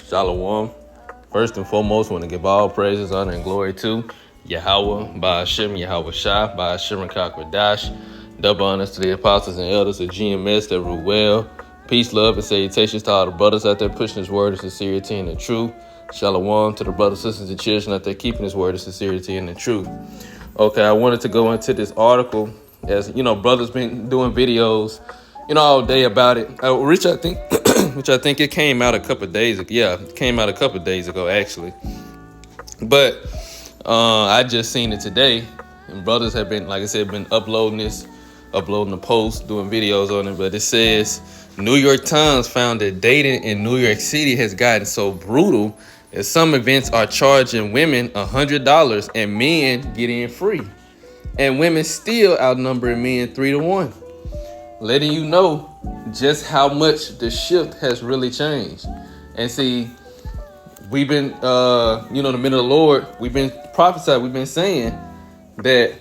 Shalom. First and foremost, want to give all praises, honor, and glory to Yahweh, Ba'ashem, Yahweh Shah, Ba'ashem, Kakwadash. Double honors to the apostles and elders of GMS that rule well. Peace, love, and salutations to all the brothers out there pushing his word of sincerity and the truth. Shalom to the brothers, sisters, and children out there keeping his word of sincerity and the truth. Okay, I wanted to go into this article. As you know, brothers been doing videos, all day about it. Which I think it came out a couple of days ago. Yeah, it came out a couple of days ago, actually. But I just seen it today, and brothers have been, like I said, been uploading the post, doing videos on it. But it says New York Times found that dating in New York City has gotten so brutal that some events are charging women $100 and men get in free, and women still outnumbering men 3-1. Letting you know just how much the shift has really changed. And see, we've been, the men of the Lord, we've been prophesying, we've been saying that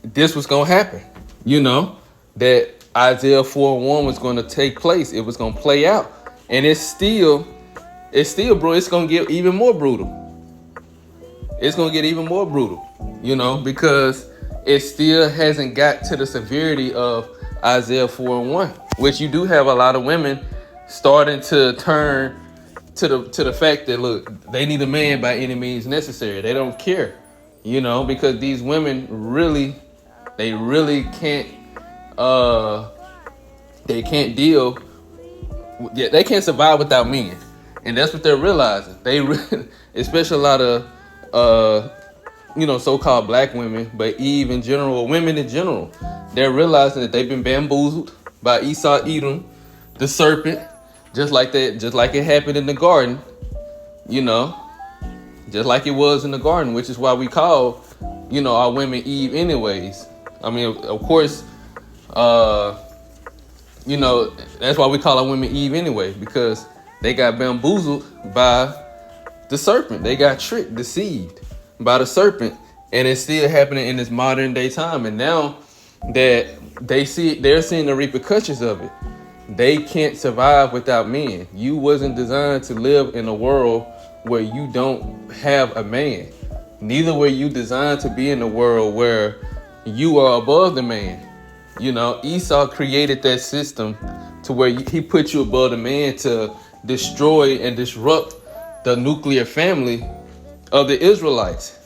this was going to happen, that Isaiah 4:1 was going to take place. It was going to play out. And it's still, bro, it's going to get even more brutal. It's going to get even more brutal, because it still hasn't got to the severity of Isaiah 4:1, which you do have a lot of women starting to turn to the fact that, look, they need a man by any means necessary. They don't care, because these women really can't, they can't deal, they can't survive without men. And that's what they're realizing. They really, especially a lot of, so-called black women, but Eve in general, women in general, they're realizing that they've been bamboozled by Esau, Edom, the serpent, just like it happened in the garden, just like it was in the garden, which is why we call, our women Eve anyways. I mean, of course, that's why we call our women Eve anyway, because they got bamboozled by the serpent. They got tricked, deceived by the serpent, and it's still happening in this modern day time. And now that they're seeing the repercussions of it, they can't survive without men. You wasn't designed to live in a world where you don't have a man. Neither were you designed to be in a world where you are above the man. Esau created that system to where he put you above the man to destroy and disrupt the nuclear family of the Israelites.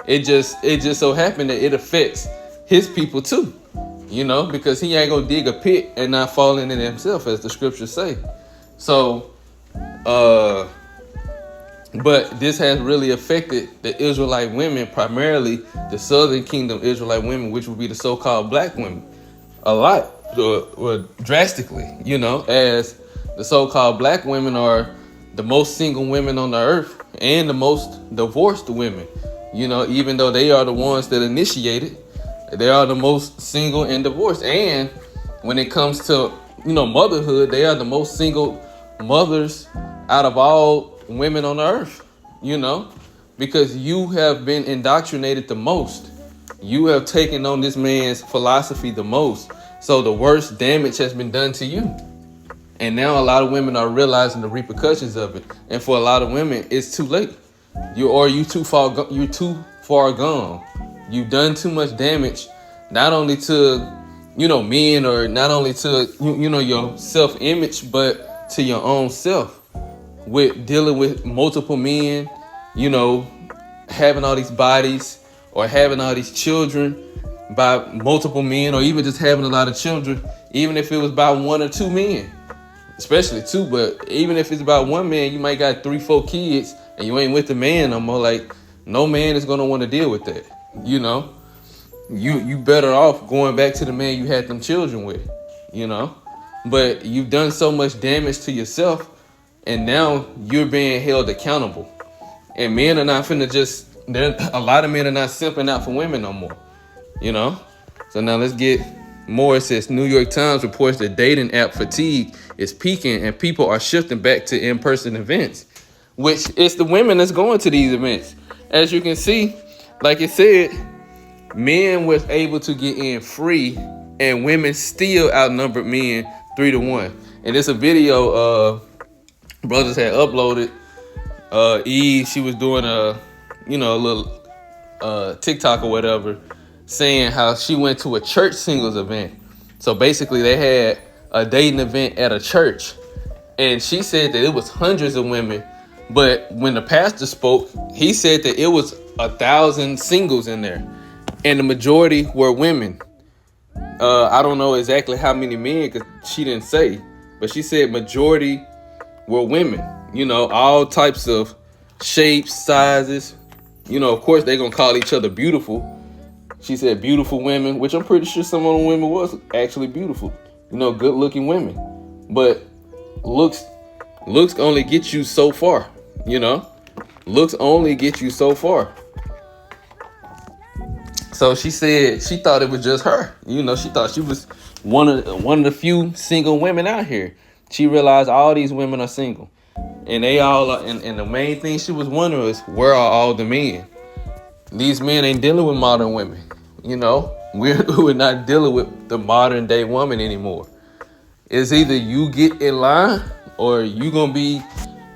It just so happened that it affects his people too, because he ain't gonna dig a pit and not fall in it himself, as the scriptures say. So, but this has really affected the Israelite women, primarily the Southern Kingdom Israelite women, which would be the so-called black women, a lot, drastically, as the so-called black women are the most single women on the earth and the most divorced women, even though they are the ones that initiated, they are the most single and divorced. And when it comes to, motherhood, they are the most single mothers out of all women on the earth, because you have been indoctrinated the most. You have taken on this man's philosophy the most. So the worst damage has been done to you. And now a lot of women are realizing the repercussions of it. And for a lot of women, it's too late. You're too far gone. You've done too much damage, not only to, men, or not only to, your self-image, but to your own self, with dealing with multiple men, having all these bodies or having all these children by multiple men, or even just having a lot of children, even if it was by 1 or 2 men. Especially 2, but even if it's about 1 man, you might got 3-4 kids and you ain't with the man no more. Like, no man is going to want to deal with that. You better off going back to the man you had them children with, but you've done so much damage to yourself, and now you're being held accountable. And men are not a lot of men are not simping out for women no more, So now let's get more. It says New York Times reports that dating app fatigue is peaking and people are shifting back to in-person events, which is the women that's going to these events. As you can see, like it said, men was able to get in free and women still outnumbered men 3-1. And it's a video brothers had uploaded Eve, she was doing a little TikTok or whatever, saying how she went to a church singles event. So basically they had a dating event at a church, and she said that it was hundreds of women, but when the pastor spoke, he said that it was 1,000 singles in there, and the majority were women. I don't know exactly how many men, because she didn't say, but she said majority were women. All types of shapes, sizes. Of course, they're going to call each other beautiful. She said beautiful women, which I'm pretty sure some of the women was actually beautiful. Good looking women. But looks only get you so far. Looks only get you so far. So she said she thought it was just her. She thought she was one of the few single women out here. She realized all these women are single. And they all are, and the main thing she was wondering is, where are all the men? These men ain't dealing with modern women. We're not dealing with the modern day woman anymore. It's either you get in line, or you gonna be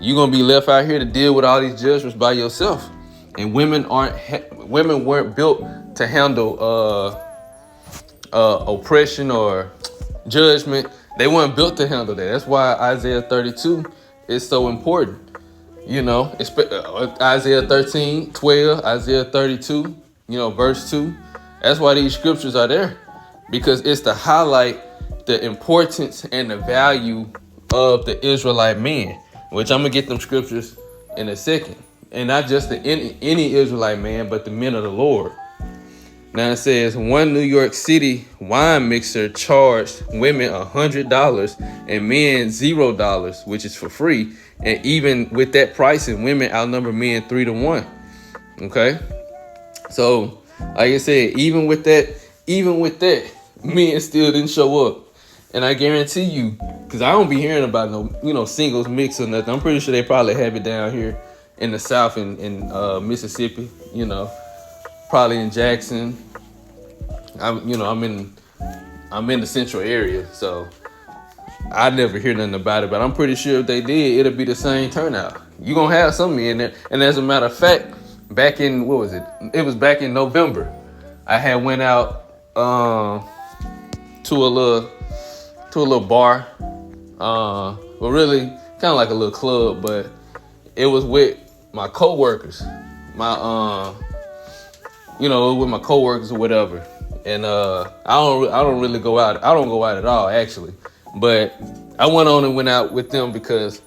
left out here to deal with all these judgments by yourself. And women weren't built to handle oppression or judgment. They weren't built to handle that. That's why Isaiah 32 is so important. Isaiah 13, 12, Isaiah 32, verse 2. That's why these scriptures are there, because it's to highlight the importance and the value of the Israelite man, which I'm going to get them scriptures in a second. And not just any Israelite man, but the men of the Lord. Now it says, one New York City wine mixer charged women $100 and men $0, which is for free. And even with that pricing, women outnumber men 3-1. Okay. So like I said, even with that, men still didn't show up. And I guarantee you, because I don't be hearing about no, singles mix or nothing. I'm pretty sure they probably have it down here in the South in Mississippi, probably in Jackson. I'm in the central area, so I never hear nothing about it. But I'm pretty sure if they did, it'll be the same turnout. You gonna have some in there. And as a matter of fact, back in It was back in November. I had went out to a little bar, but really kind of like a little club, but it was with my coworkers, with my coworkers or whatever. And I don't really go out. I don't go out at all, actually. But I went out with them because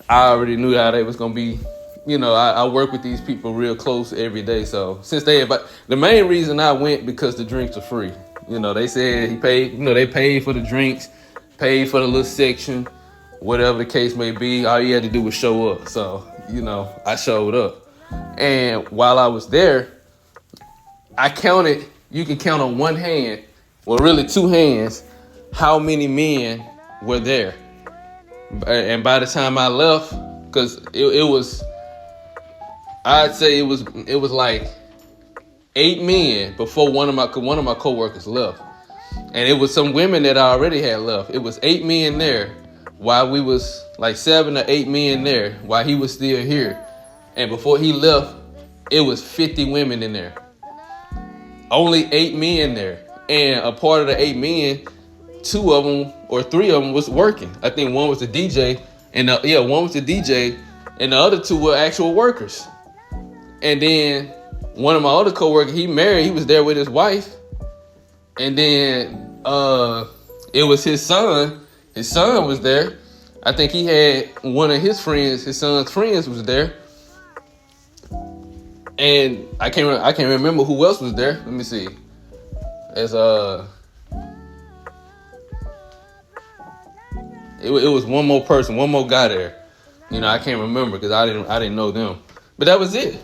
I already knew how they was gonna be. I work with these people real close every day. So since the main reason I went, because the drinks are free. They said he paid. They paid for the drinks, paid for the little section, whatever the case may be. All you had to do was show up. So I showed up, and while I was there, I counted. You can count on one hand, well, really two hands, how many men were there. And by the time I left, because it was, I'd say it was like 8 men before one of my coworkers left. And it was some women that I already had left. It was 8 men there, while we was like 7 or 8 men there while he was still here. And before he left, it was 50 women in there. Only 8 men there. And a part of the 8 men, 2 of them or 3 of them was working. I think one was the DJ, one was the DJ, and the other 2 were actual workers. And then one of my other coworkers, he married, he was there with his wife. And then it was his son. His son was there. I think he had one of his son's friends was there. And I can't remember who else was there. Let me see. It was one more person, one more guy there. I can't remember because I didn't know them. But that was it.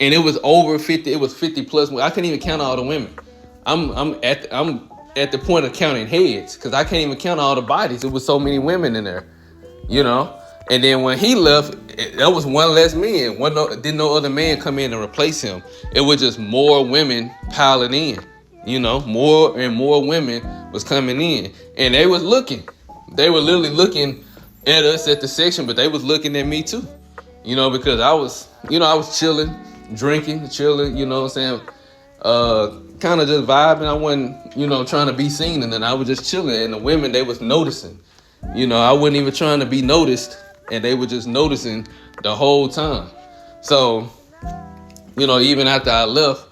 And it was over 50. It was 50 plus. I couldn't even count all the women. I'm at the point of counting heads because I can't even count all the bodies. It was so many women in there, And then when he left, that was one less man. Didn't no other man come in and replace him. It was just more women piling in. More and more women was coming in, and they was looking. They were literally looking at us at the section, but they was looking at me too. because I was chilling, drinking, chilling, what I'm saying? Kind of just vibing. I wasn't, trying to be seen, and then I was just chilling, and the women, they was noticing. I wasn't even trying to be noticed, and they were just noticing the whole time. So, even after I left,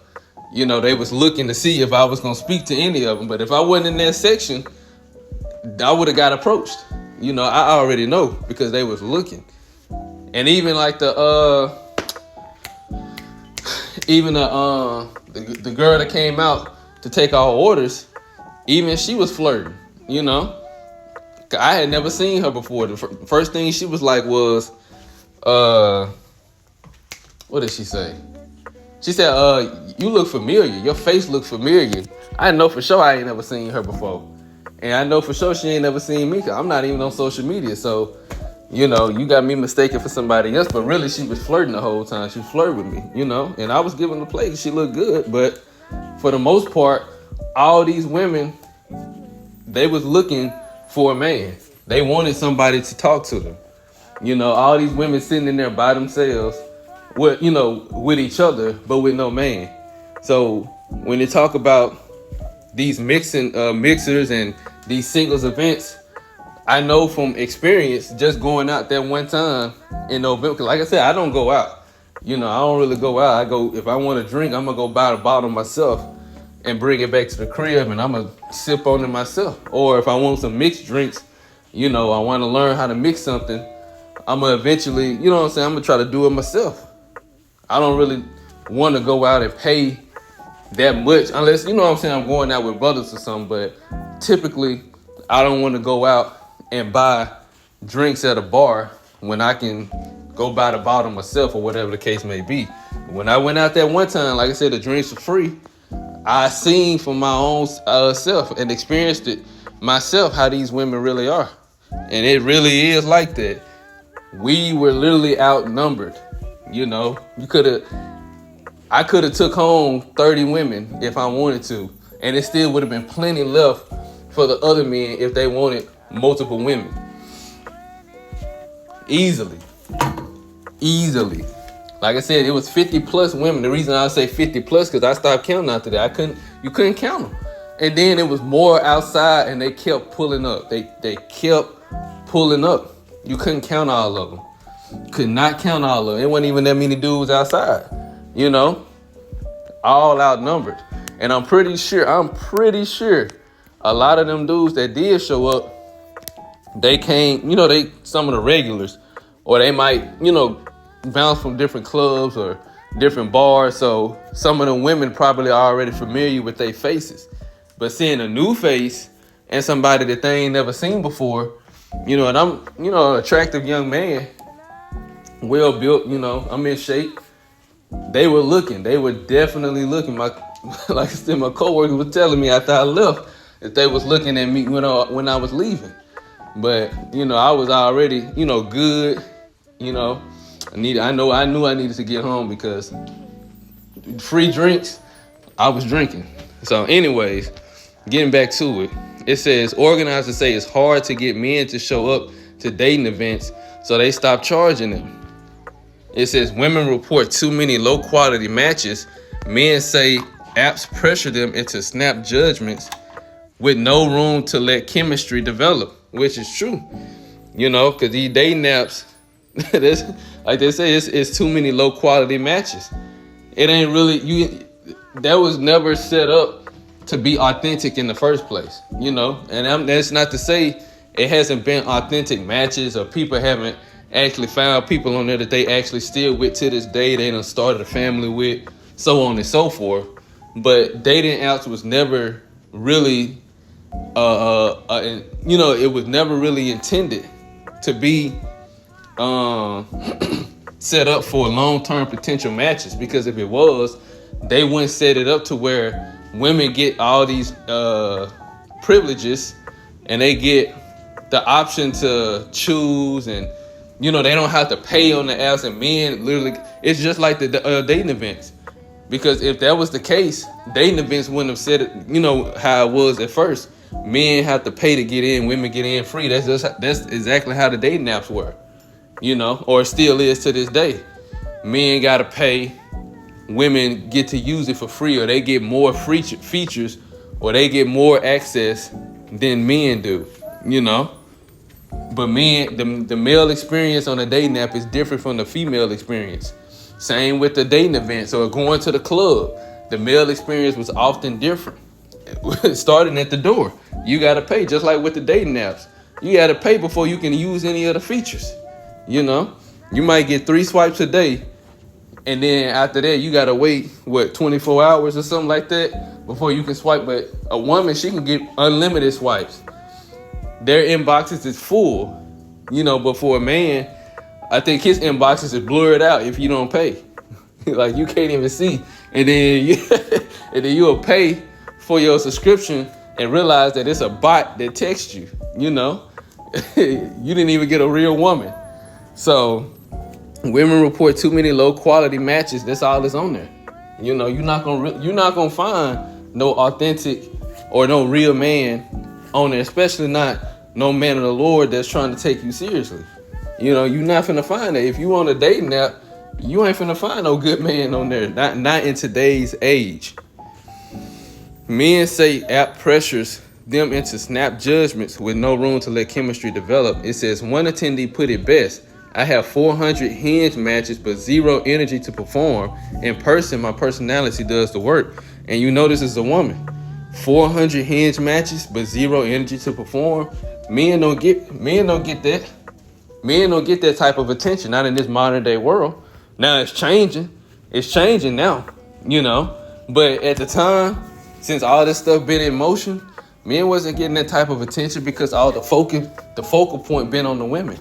they was looking to see if I was going to speak to any of them. But if I wasn't in that section, I would have got approached. I already know because they was looking. And even like the girl that came out to take our orders, even she was flirting, I had never seen her before. The first thing she was like was, what did she say? She said, you look familiar. Your face looks familiar. I know for sure I ain't never seen her before. And I know for sure she ain't never seen me because I'm not even on social media. So, you got me mistaken for somebody else. But really, she was flirting the whole time. She flirted with me, And I was giving the play. She looked good. But for the most part, all these women, they was looking for a man. They wanted somebody to talk to them. All these women sitting in there by themselves with each other, but with no man. So when they talk about these mixers and these singles events, I know from experience, just going out that one time in November, because like I said, I don't go out. I don't really go out. I go, if I want to drink, I'm going to go buy the bottle myself and bring it back to the crib, and I'm going to sip on it myself. Or if I want some mixed drinks, I want to learn how to mix something, I'm going to eventually, I'm going to try to do it myself. I don't really want to go out and pay that much unless, I'm going out with brothers or something. But typically, I don't want to go out and buy drinks at a bar when I can go buy the bottle myself or whatever the case may be. When I went out that one time, like I said, the drinks were free. I seen for my own self and experienced it myself how these women really are. And it really is like that. We were literally outnumbered. I could have took home 30 women if I wanted to, and it still would have been plenty left for the other men if they wanted multiple women. Easily. Like I said, it was 50 plus women. The reason I say 50 plus because I stopped counting after that. You couldn't count them. And then it was more outside, and they kept pulling up. They kept pulling up. You couldn't count all of them. Could not count all of them. It wasn't even that many dudes outside, all outnumbered. And I'm pretty sure a lot of them dudes that did show up, they came, they some of the regulars, or they might, bounce from different clubs or different bars. So some of the women probably are already familiar with their faces. But seeing a new face and somebody that they ain't never seen before, and I'm, an attractive young man, well built, I'm in shape. They were looking. They were definitely looking. Like I said, my coworker was telling me after I left that they was looking at me when I was leaving. But I was already, good. I knew I needed to get home because free drinks, I was drinking. So, anyways, getting back to it, it says organizers say it's hard to get men to show up to dating events, so they stop charging them. It says women report too many low quality matches. Men say apps pressure them into snap judgments with no room to let chemistry develop, which is true. Because these dating apps, like they say, it's too many low quality matches. It ain't really, that was never set up to be authentic in the first place, and that's not to say it hasn't been authentic matches or people haven't actually found people on there that they actually still with to this day. They done started a family with, so on and so forth. But dating apps was never really, it was never really intended to be set up for long-term potential matches. Because if it was, they wouldn't set it up to where women get all these privileges and they get the option to choose, and they don't have to pay on the apps. And men literally, it's just like the dating events. Because if that was the case, dating events wouldn't have said it, how it was at first. Men have to pay to get in, women get in free. That's exactly how the dating apps were. or still is to this day. Men got to pay, women get to use it for free, or they get more features, or they get more access than men do, But men, the male experience on a dating app is different from the female experience. Same with the dating events or going to the club. The male experience was often different. Starting at the door, you got to pay, just like with the dating apps. You got to pay before you can use any of the features. You might get 3 swipes a day, and then after that, you got to wait, 24 hours or something like that before you can swipe. But a woman, she can get unlimited swipes. Their inboxes is full, but for a man, I think his inboxes is blurred out if you don't pay. Like, you can't even see. And then you'll pay for your subscription and realize that it's a bot that texts you, You didn't even get a real woman. So women report too many low quality matches. That's all that's on there. You're not gonna find no authentic or no real man on there, especially not no man of the Lord that's trying to take you seriously. You're not finna find that. If you on a dating app, you ain't finna find no good man on there. Not in today's age. Men say app pressures them into snap judgments with no room to let chemistry develop. It says one attendee put it best. I have 400 Hinge matches, but zero energy to perform. In person, my personality does the work. And this is a woman. 400 Hinge matches, but zero energy to perform. Men don't get that. Men don't get that type of attention, not in this modern day world. Now it's changing. It's changing now, But at the time, since all this stuff been in motion, men wasn't getting that type of attention because all the focal point been on the women.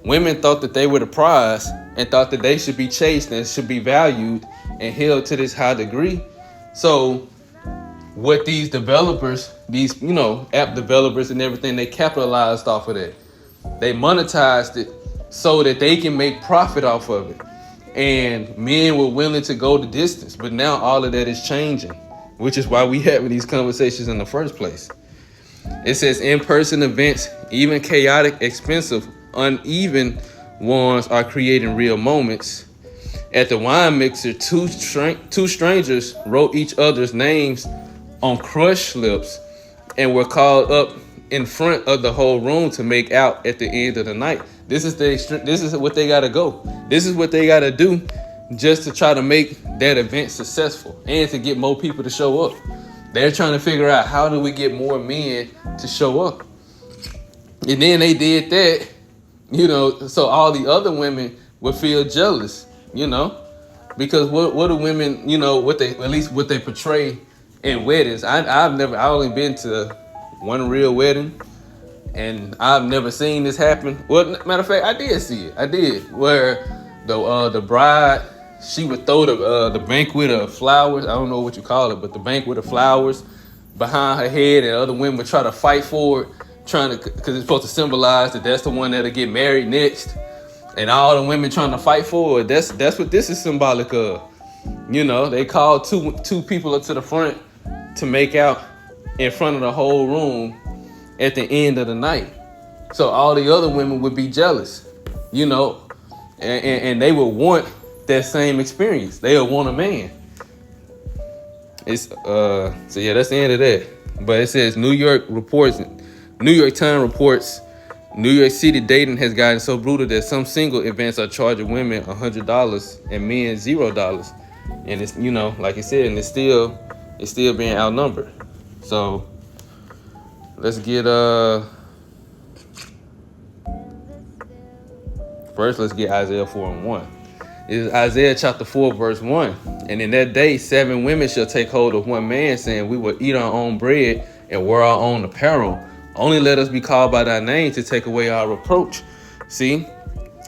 Women thought that they were the prize and thought that they should be chased and should be valued and held to this high degree. So what these developers, app developers and everything, they capitalized off of that. They monetized it so that they can make profit off of it. And men were willing to go the distance. But now all of that is changing, which is why we having these conversations in the first place. It says in-person events, even chaotic, expensive, uneven ones, are creating real moments. At the wine mixer, two strangers wrote each other's names on crushed lips and were called up in front of the whole room to make out at the end of the night. This is what they gotta go. This is what they gotta do just to try to make that event successful and to get more people to show up. They're trying to figure out, how do we get more men to show up? And then they did that, so all the other women would feel jealous, because what do women, what they portray in weddings. I only been to one real wedding, and I've never seen this happen. Well, matter of fact, I did see it. I did, where the bride, she would throw the banquet of flowers. I don't know what you call it, but the banquet of flowers behind her head, and other women would try to fight for it, because it's supposed to symbolize that that's the one that'll get married next, and all the women trying to fight for it. That's what this is symbolic of. They called two people up to the front to make out in front of the whole room at the end of the night. So all the other women would be jealous, and they would want that same experience. They would want a man. It's so yeah, that's the end of that. But it says New York Times reports New York City dating has gotten so brutal that some single events are charging women $100 and men $0. And it's, like I said, and it's still being outnumbered. So let's get first let's get Isaiah 4:1. It is Isaiah chapter 4 verse 1. And in that day 7 women shall take hold of one man, saying, we will eat our own bread and wear our own apparel. Only let us be called by thy name to take away our reproach. See?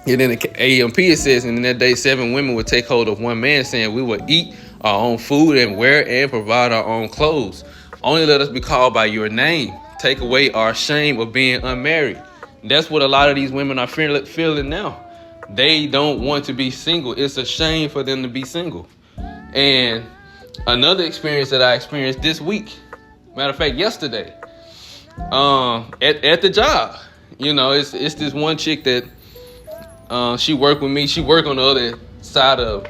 And in the AMP it says, and in that day 7 women will take hold of one man, saying, we will eat our own food and wear and provide our own clothes. Only let us be called by your name. Take away our shame of being unmarried. That's what a lot of these women are feeling now. They don't want to be single. It's a shame for them to be single. And another experience that I experienced this week, matter of fact, yesterday, at the job, it's this one chick that She worked with me. She worked on the other side of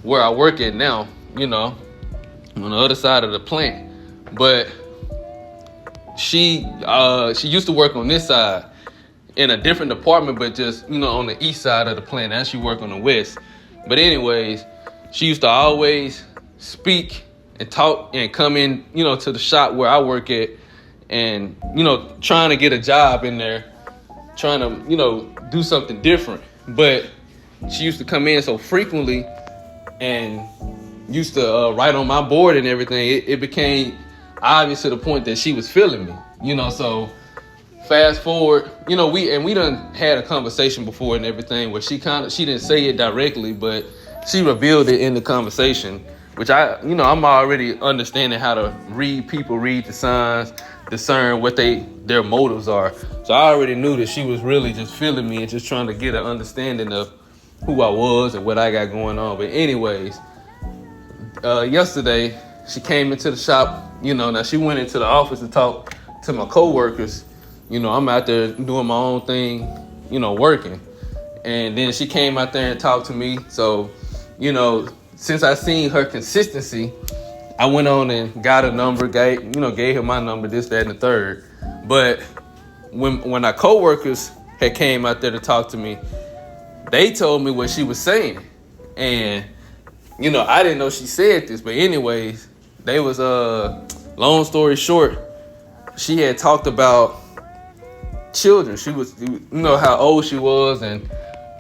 where I work at now, on the other side of the plant. But she used to work on this side in a different department, but just, on the east side of the plant. Now she work on the west. But anyways, she used to always speak and talk and come in, to the shop where I work at and, trying to get a job in there, trying to, do something different. But she used to come in so frequently and used to write on my board and everything. It became obvious to the point that she was feeling me, so fast forward, we done had a conversation before and everything where she didn't say it directly, but she revealed it in the conversation, which I'm already understanding how to read people, read the signs, discern what their motives are. So I already knew that she was really just feeling me and just trying to get an understanding of who I was and what I got going on. But anyways, yesterday she came into the shop, now she went into the office to talk to my coworkers. I'm out there doing my own thing, working. And then she came out there and talked to me. So, since I seen her consistency, I went on and got a number, gave her my number, this, that, and the third. But when our coworkers had came out there to talk to me, they told me what she was saying. And, I didn't know she said this, but anyways, they was, long story short, she had talked about children. She was, how old she was, and,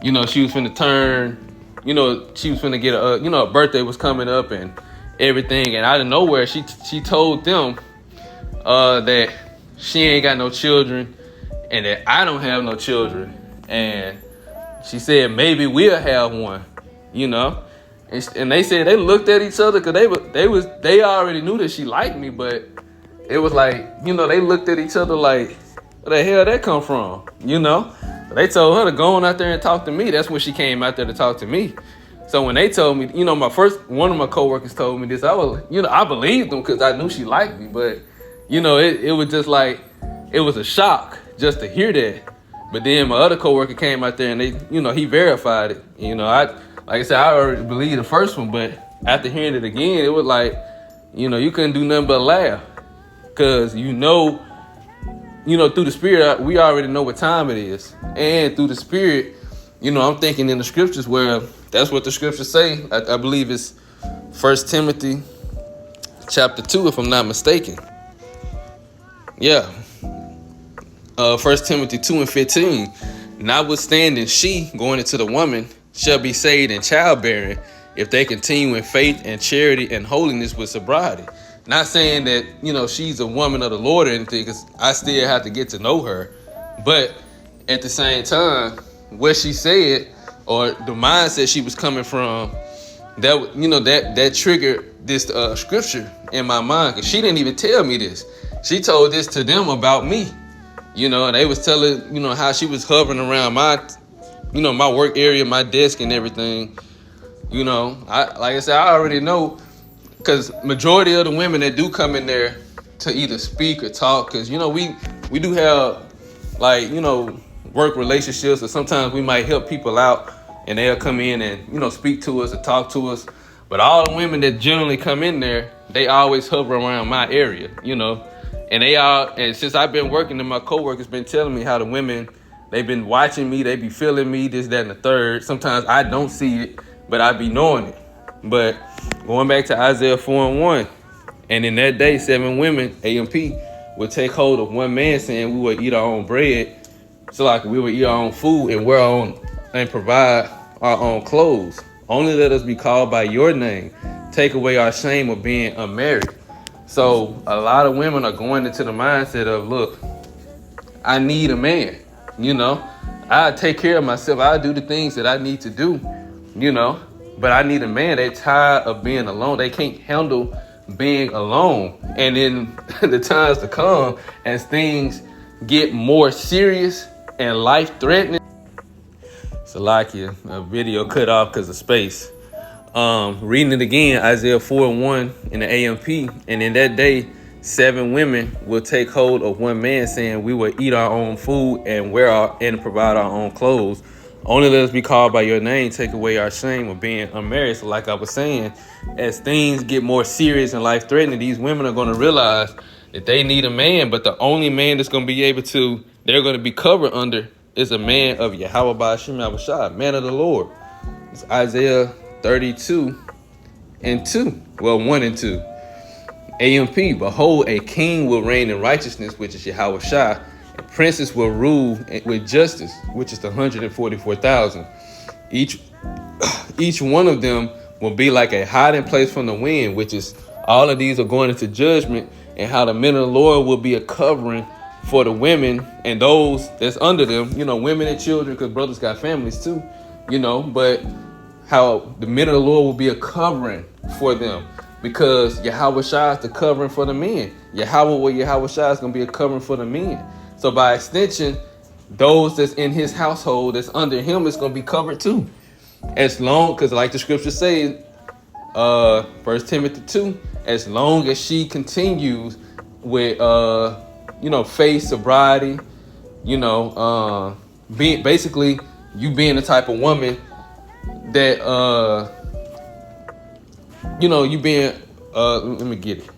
she was finna turn, she was finna get a birthday was coming up and everything. And out of nowhere, she told them that she ain't got no children and that I don't have no children. And she said maybe we'll have one, And they said they looked at each other because they already knew that she liked me, but it was like, they looked at each other like, where the hell that come from, They told her to go on out there and talk to me. That's when she came out there to talk to me. So when they told me, one of my coworkers told me this, I believed them because I knew she liked me, but, it was just like, it was a shock just to hear that. But then my other coworker came out there and he verified it. Like I said, I already believed the first one, but after hearing it again, it was like, you couldn't do nothing but laugh. Because, through the Spirit, we already know what time it is. And through the Spirit, I'm thinking in the scriptures where that's what the scriptures say. I believe it's 1 Timothy chapter 2, if I'm not mistaken. Yeah. 1 Timothy 2 and 15. Notwithstanding, she, going into the woman, shall be saved in childbearing if they continue in faith and charity and holiness with sobriety. Not saying that, she's a woman of the Lord or anything, because I still have to get to know her. But at the same time, what she said or the mindset she was coming from, that triggered this scripture in my mind, because she didn't even tell me this. She told this to them about me, and they was telling, how she was hovering around my work area, my desk and everything. Like I said, I already know, because majority of the women that do come in there to either speak or talk, because, we do have, work relationships, or sometimes we might help people out and they'll come in and, speak to us or talk to us. But all the women that generally come in there, they always hover around my area, and since I've been working, and my coworkers been telling me how the women, they've been watching me, they be feeling me, this, that, and the third. Sometimes I don't see it, but I be knowing it. But going back to Isaiah 4 and 1, and in that day, 7 women, AMP, would take hold of one man, saying we would eat our own bread. So like we would eat our own food and wear our own and provide our own clothes. Only let us be called by your name. Take away our shame of being unmarried. So a lot of women are going into the mindset of, look, I need a man, I take care of myself. I do the things that I need to do, but I need a man. They're tired of being alone. They can't handle being alone. And in the times to come, as things get more serious and life-threatening. Salakia, a video cut off because of space. Reading it again, Isaiah 4 and 1 in the AMP. And in that day, 7 women will take hold of one man, saying we will eat our own food and and provide our own clothes. Only let us be called by your name, take away our shame of being unmarried. So like I was saying, as things get more serious and life-threatening, these women are going to realize that they need a man, but the only man that's going to be able to, they're going to be covered under, is a man of Yahweh Ba'ashem Yahushua, man of the Lord. It's Isaiah 32 and 2. Well, 1 and 2. AMP, behold, a king will reign in righteousness, which is Yahweh Shai, and princes will rule with justice, which is the 144,000. Each one of them will be like a hiding place from the wind, which is all of these are going into judgment, and how the men of the Lord will be a covering for the women and those that's under them, women and children, because brothers got families too, but how the men of the Lord will be a covering for them, because Yahweh Shai is the covering for the men. Yahweh Shai is going to be a covering for the men. So by extension, those that's in his household, that's under him, is going to be covered too. As long, because like the scripture says, 1 Timothy 2, as long as she continues with, faith, sobriety, being basically you being the type of woman that, you being, let me get it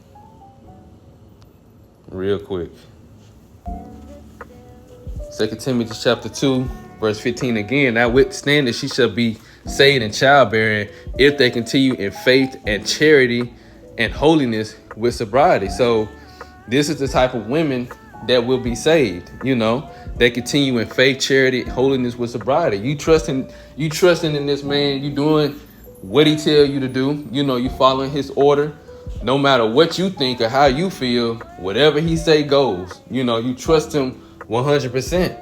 real quick. 2 Timothy chapter 2, verse 15 again, notwithstanding she shall be saved in childbearing if they continue in faith and charity and holiness with sobriety. So this is the type of women that will be saved, that continue in faith, charity, holiness with sobriety. You trusting in this man, you doing what he tell you to do, you following his order, no matter what you think or how you feel, whatever he say goes, you trust him 100%.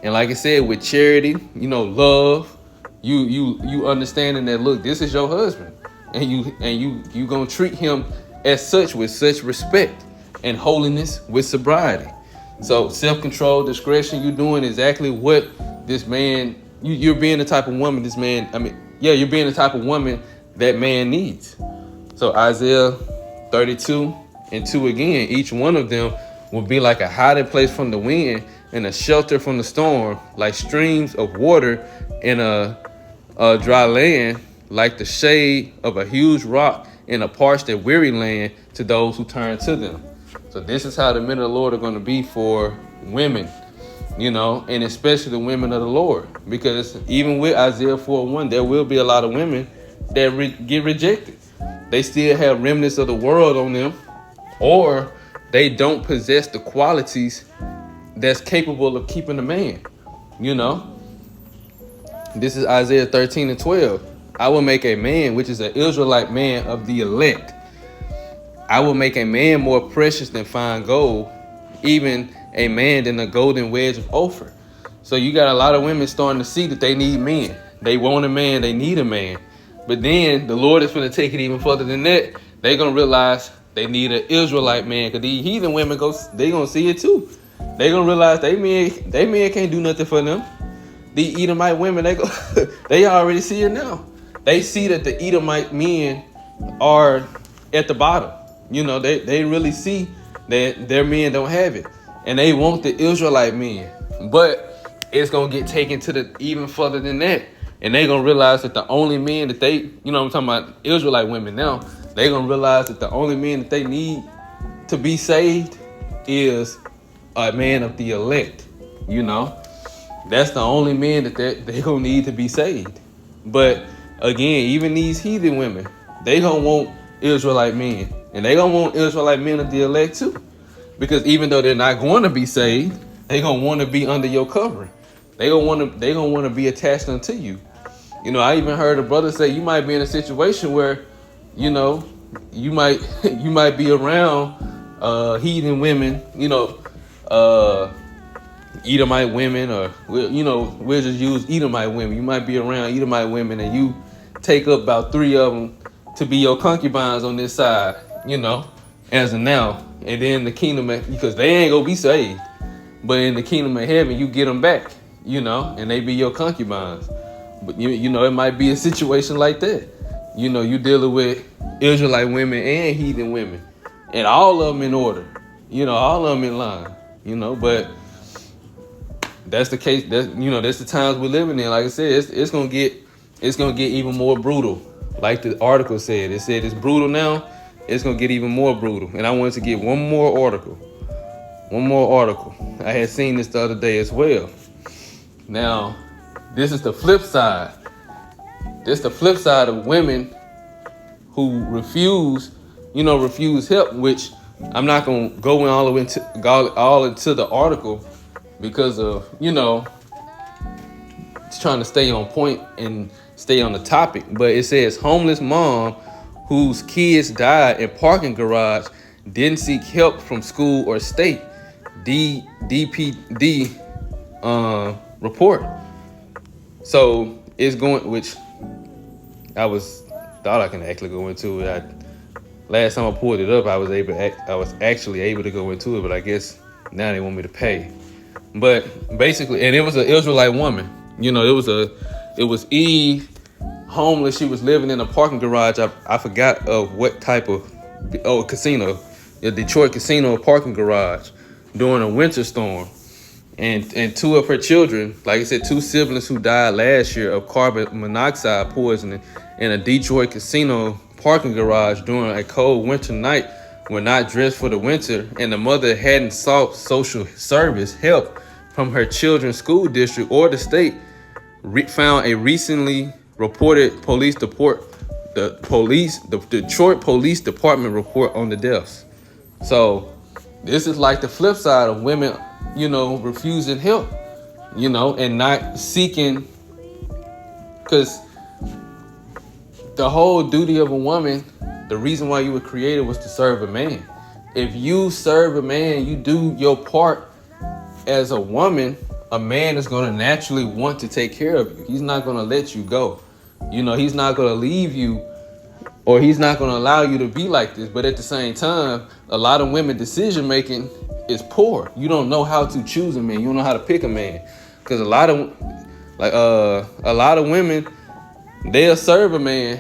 And like I said, with charity, love, you understanding that, look, this is your husband, and you gonna treat him as such, with such respect and holiness with sobriety. So self-control, discretion, you doing exactly what this man, you're being the type of woman you're being the type of woman that man needs. So Isaiah 32 and 2 again, each one of them will be like a hiding place from the wind and a shelter from the storm, like streams of water in a dry land, like the shade of a huge rock in a parched and weary land to those who turn to them. So this is how the men of the Lord are going to be for women, and especially the women of the Lord, because even with Isaiah 4:1, there will be a lot of women that get rejected. They still have remnants of the world on them, or they don't possess the qualities that's capable of keeping a man. This is Isaiah 13 and 12. I will make a man, which is an Israelite man of the elect. I will make a man more precious than fine gold, even a man than a golden wedge of Ophir. So you got a lot of women starting to see that they need men. They want a man, they need a man. But then the Lord is going to take it even further than that. They're going to realize they need an Israelite man, because these heathen women they going to see it too. They're going to realize they men can't do nothing for them. The Edomite women, they already see it now. They see that the Edomite men are at the bottom. They really see that their men don't have it, and they want the Israelite men. But it's gonna get taken to even further than that, and they gonna realize that the only men that they, I'm talking about Israelite women now. They gonna realize that the only men that they need to be saved is a man of the elect. That's the only man that they gonna need to be saved. But again, even these heathen women, they gonna want Israelite men. And they gonna want Israelite men of the elect too. Because even though they're not going to be saved, they gonna want to be under your covering. They gonna want to be attached unto you. I even heard a brother say you might be in a situation where, you might be around heathen women, Edomite women, or we'll just use Edomite women. You might be around Edomite women, and you take up about 3 of them to be your concubines on this side, as of now. And then the kingdom, because they ain't gonna be saved, but in the kingdom of heaven, you get them back, and they be your concubines. But it might be a situation like that. You dealing with Israelite women and heathen women, and all of them in order, all of them in line, but that's the case. That's the times we're living in. Like I said, it's gonna get even more brutal. Like the article said, it said it's brutal now. It's gonna get even more brutal. And I wanted to get one more article. I had seen this the other day as well. Now, this is the flip side. This the flip side of women who refuse help, which I'm not gonna go all the way into the article because of trying to stay on point and stay on the topic. But it says homeless mom whose kids died in parking garage didn't seek help from school or state. DPD report. So it's going, which I thought I can actually go into it. Last time I pulled it up, I was actually able to go into it, but I guess now they want me to pay. But basically, and it was an Israelite woman. It was Eve, homeless. She was living in a parking garage. I forgot of what type of casino, a Detroit casino parking garage during a winter storm. And two of her children, like I said, two siblings who died last year of carbon monoxide poisoning in a Detroit casino parking garage during a cold winter night, were not dressed for the winter, and the mother hadn't sought social service help from her children's school district or the state, found a recently reported the Detroit Police Department report on the deaths. So this is like the flip side of women, refusing help, and not seeking, because the whole duty of a woman, the reason why you were created was to serve a man. If you serve a man, you do your part as a woman, a man is going to naturally want to take care of you. He's not going to let you go. He's not going to leave you, or he's not going to allow you to be like this. But at the same time, a lot of women decision making is poor. You don't know how to choose a man. You don't know how to pick a man, because a lot of women, they'll serve a man,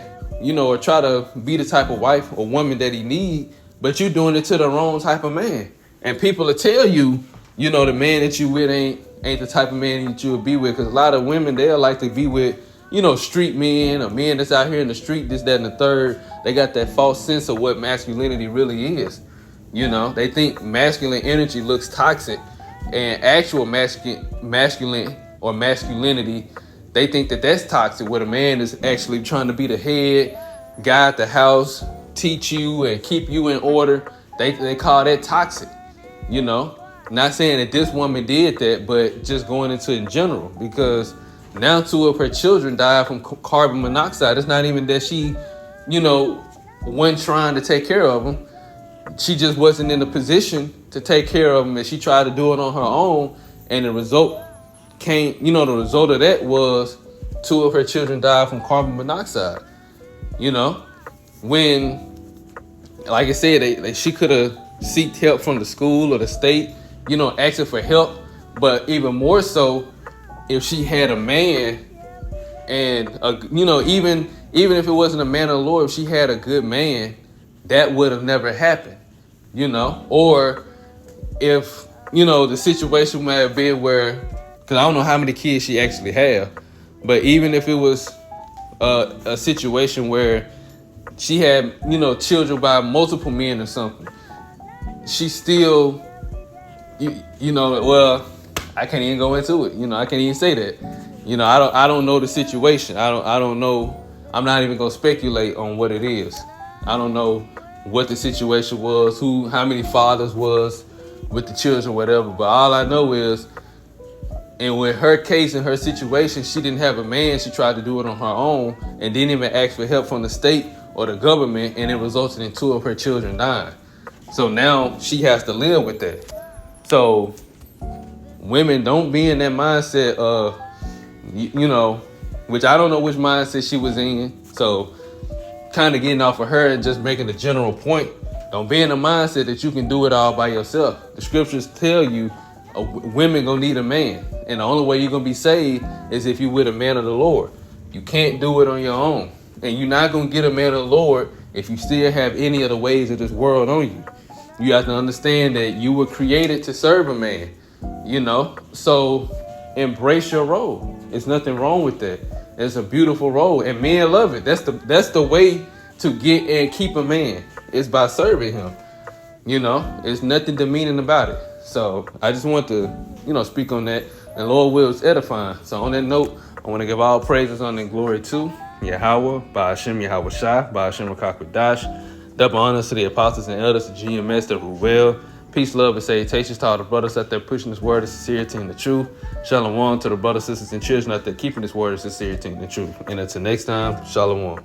or try to be the type of wife or woman that he need, but you're doing it to the wrong type of man. And people will tell you, the man that you with ain't the type of man that you would be with, because a lot of women, they'll like to be with, street men or men that's out here in the street, this, that, and the third. They got that false sense of what masculinity really is. They think masculine energy looks toxic, and actual masculine or masculinity, they think that that's toxic, where the man is actually trying to be the head, guide the house, teach you and keep you in order. They call that toxic, Not saying that this woman did that, but just going into in general, because now two of her children died from carbon monoxide. It's not even that she, wasn't trying to take care of them. She just wasn't in a position to take care of them, and she tried to do it on her own. And the result of that was two of her children died from carbon monoxide. When, like I said, she could have sought help from the school or the state, asking for help. But even more so, if she had a man, and even if it wasn't a man of the Lord, if she had a good man, that would have never happened, or if, the situation might have been where, because I don't know how many kids she actually had, but even if it was a situation where she had, children by multiple men or something, she still, well, I can't even go into it. I can't even say that. I don't know the situation. I don't know. I'm not even gonna speculate on what it is. I don't know what the situation was, how many fathers was with the children, whatever. But all I know is, and with her case and her situation, she didn't have a man. She tried to do it on her own and didn't even ask for help from the state or the government, and it resulted in two of her children dying. So now she has to live with that. So women, don't be in that mindset of, which I don't know which mindset she was in. So kind of getting off of her and just making a general point. Don't be in the mindset that you can do it all by yourself. The scriptures tell you women gonna need a man. And the only way you're gonna be saved is if you're with a man of the Lord. You can't do it on your own. And you're not gonna get a man of the Lord if you still have any of the ways of this world on you. You have to understand that you were created to serve a man, So embrace your role. There's nothing wrong with that. It's a beautiful role, and men love it. That's the way to get and keep a man, is by serving him. There's nothing demeaning about it. So I just want to, speak on that. And Lord will is edifying. So on that note, I want to give all praises, honor, and glory to Yahweh, by Hashem Yahweh Shai, by Hashem Rakakwadash. Double honors to the apostles and elders of GMS that rule well. Peace, love, and salutations to all the brothers out there pushing this word of sincerity and the truth. Shalom to the brothers, sisters, and children out there keeping this word of sincerity and the truth. And until next time, shalom.